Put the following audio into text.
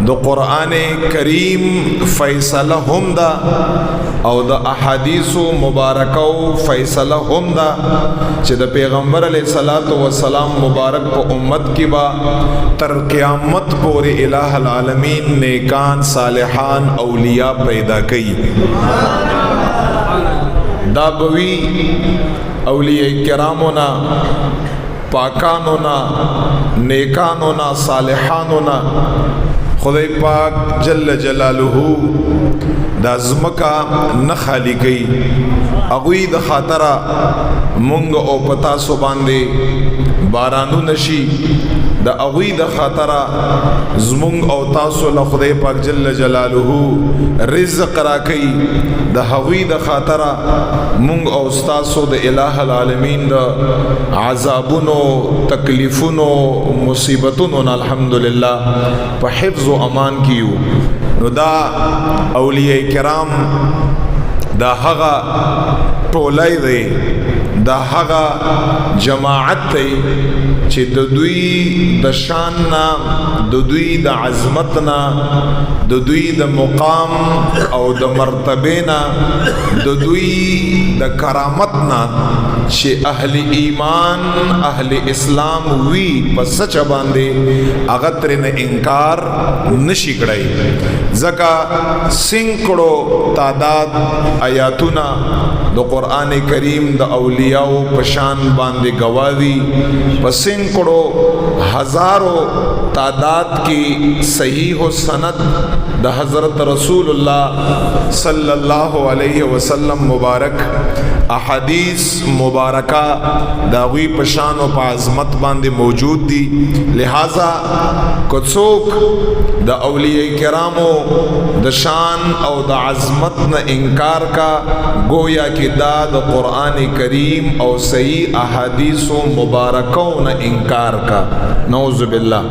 د قرآن کریم فیصله هم دا او د احادیث مبارکو فیصله هم دا چې د پیغمبر علیه الصلاۃ والسلام مبارک په امت کې با تر قیامت پورې الہ العالمین نیکان صالحان اولیاء پیدا کړي. دا بوی اولیاء کرامونا پاکانونا نیکانونا صالحانونا خدای پاک جل جلالہ دا زمکا نخالی گئی اغوی د خاطرہ مونږ او پتا سو باندې بارانو نشي د اغوی د خاطرہ زمونږ او تاسو له خدای پاک جل جلالہ رزق راکړي د هغوی د خاطرہ مونږ او تاسو د الہ العالمین د عذابونو تکلیفونو مصیبتونو الحمدللہ په حفظ و امان کیو. نو دا اولیاء کرام دا هغه ټولای دی دا هغه جماعت دی چې د دوی د شان نا د دوی د عظمت نا د دوی د مقام او د مرتبه نا د دوی د کرامت نا چې اهل ایمان اهل اسلام وی په سچ باندې هغه ترنه انکار نشي کړای. ځکه سینکړو تعداد آیاتونه د قرآن کریم د اولیاء په شان باندې گواهی په سینکړو ہزاروں تعداد کی صحیح و سند د حضرت رسول اللہ صلی اللہ علیہ وسلم مبارک احادیث مبارکہ داغوی پشان و عظمت باندې موجود دی. لہذا کڅوک د اولیاء کرامو د شان او د عظمت نه انکار کا گویا کہ دا د قرآن کریم او صحیح احادیث مبارکوں نه انکار کا. نعوذ باللہ.